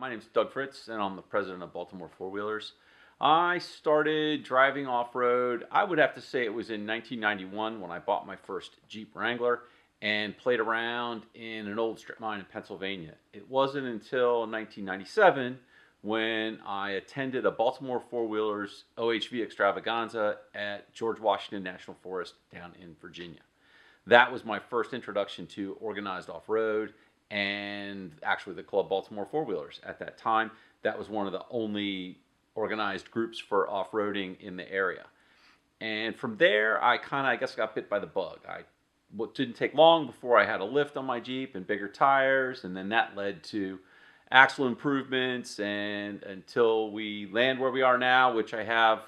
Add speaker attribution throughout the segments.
Speaker 1: My name is Doug Fritz, and I'm the president of Baltimore Four Wheelers. I started driving off-road, I would have to say it was in 1991 when I bought my first Jeep Wrangler and played around in an old strip mine in Pennsylvania. It wasn't until 1997 when I attended a Baltimore Four Wheelers OHV extravaganza at George Washington National Forest down in Virginia. That was my first introduction to organized off-road and actually the club Baltimore Four Wheelers. At that time, that was one of the only organized groups for off-roading in the area. And from there, I guess got bit by the bug. It didn't take long before I had a lift on my Jeep and bigger tires, and then that led to axle improvements, and until we land where we are now, which I have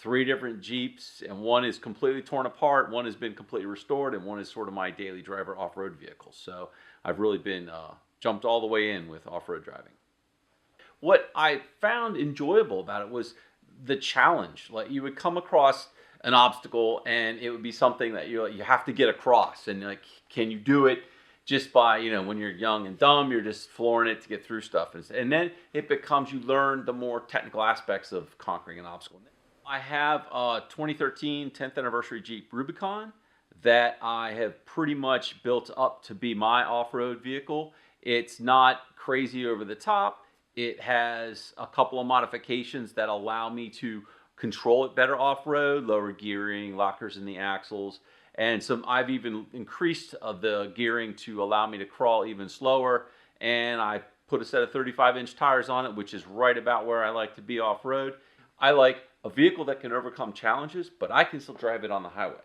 Speaker 1: 3 different Jeeps, and one is completely torn apart, one has been completely restored, and one is sort of my daily driver off-road vehicle. So I've really been jumped all the way in with off-road driving. What I found enjoyable about it was the challenge. Like, you would come across an obstacle and it would be something that you have to get across, and like, can you do it just by, when you're young and dumb, you're just flooring it to get through stuff. And then it becomes, you learn the more technical aspects of conquering an obstacle. I have a 2013 10th anniversary Jeep Rubicon that I have pretty much built up to be my off-road vehicle. It's not crazy over the top. It has a couple of modifications that allow me to control it better off-road, lower gearing, lockers in the axles, and I've even increased the gearing to allow me to crawl even slower, and I put a set of 35-inch tires on it, which is right about where I like to be off-road. I like a vehicle that can overcome challenges, but I can still drive it on the highway.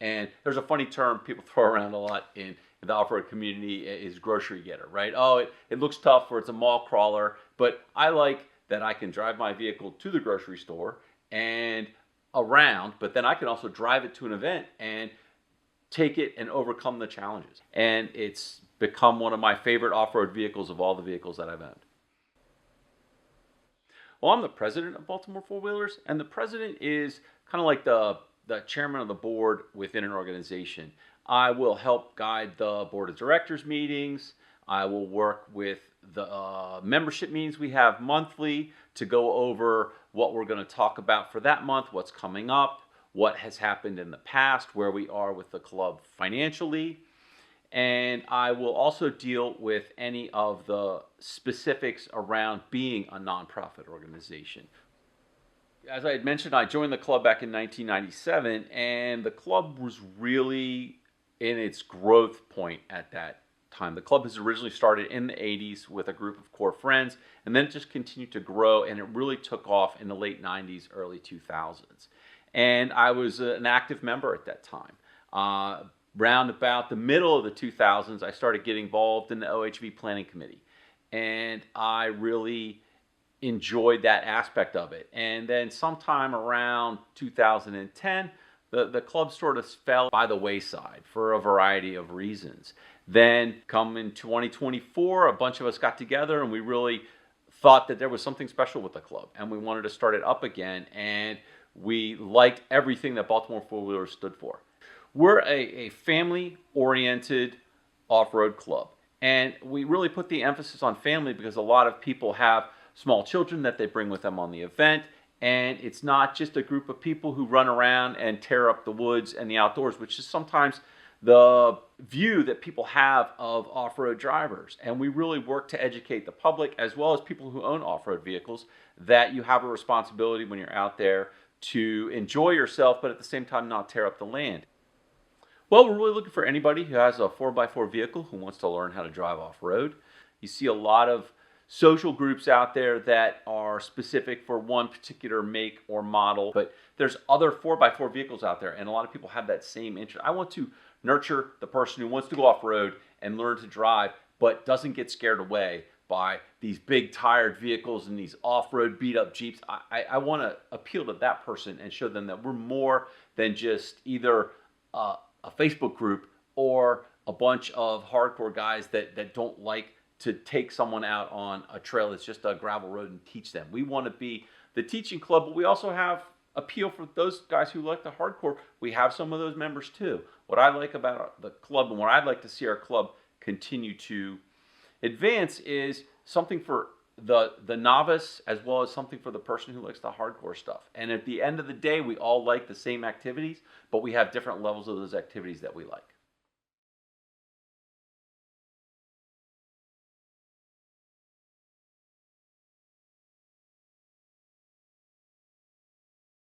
Speaker 1: And there's a funny term people throw around a lot in the off-road community is grocery getter, right? Oh, it looks tough or it's a mall crawler, but I like that I can drive my vehicle to the grocery store and around, but then I can also drive it to an event and take it and overcome the challenges. And it's become one of my favorite off-road vehicles of all the vehicles that I've owned. Well, I'm the president of Baltimore Four Wheelers, and the president is kind of like the chairman of the board within an organization. I will help guide the board of directors meetings. I will work with the membership meetings we have monthly to go over what we're going to talk about for that month, what's coming up, what has happened in the past, where we are with the club financially. And I will also deal with any of the specifics around being a nonprofit organization. As I had mentioned, I joined the club back in 1997, and the club was really in its growth point at that time. The club has originally started in the 80s with a group of core friends, and then it just continued to grow, and it really took off in the late 90s, early 2000s. And I was an active member at that time. Round about the middle of the 2000s, I started getting involved in the OHV planning committee, and I really enjoyed that aspect of it. And then sometime around 2010, the club sort of fell by the wayside for a variety of reasons. Then come in 2024, a bunch of us got together and we really thought that there was something special with the club, and we wanted to start it up again, and we liked everything that Baltimore Four Wheelers stood for. We're a family-oriented off-road club, and we really put the emphasis on family because a lot of people have small children that they bring with them on the event, and it's not just a group of people who run around and tear up the woods and the outdoors, which is sometimes the view that people have of off-road drivers. And we really work to educate the public as well as people who own off-road vehicles that you have a responsibility when you're out there to enjoy yourself, but at the same time not tear up the land. Well, we're really looking for anybody who has a 4x4 vehicle who wants to learn how to drive off-road. You see a lot of social groups out there that are specific for one particular make or model, but there's other 4x4 vehicles out there, and a lot of people have that same interest. I want to nurture the person who wants to go off-road and learn to drive, but doesn't get scared away by these big tired vehicles and these off-road beat-up Jeeps. I want to appeal to that person and show them that we're more than just either a Facebook group or a bunch of hardcore guys that don't like to take someone out on a trail that's just a gravel road and teach them. We want to be the teaching club, but we also have appeal for those guys who like the hardcore. We have some of those members too. What I like about the club and what I'd like to see our club continue to advance is something for the novice as well as something for the person who likes the hardcore stuff. And at the end of the day, we all like the same activities, but we have different levels of those activities that we like.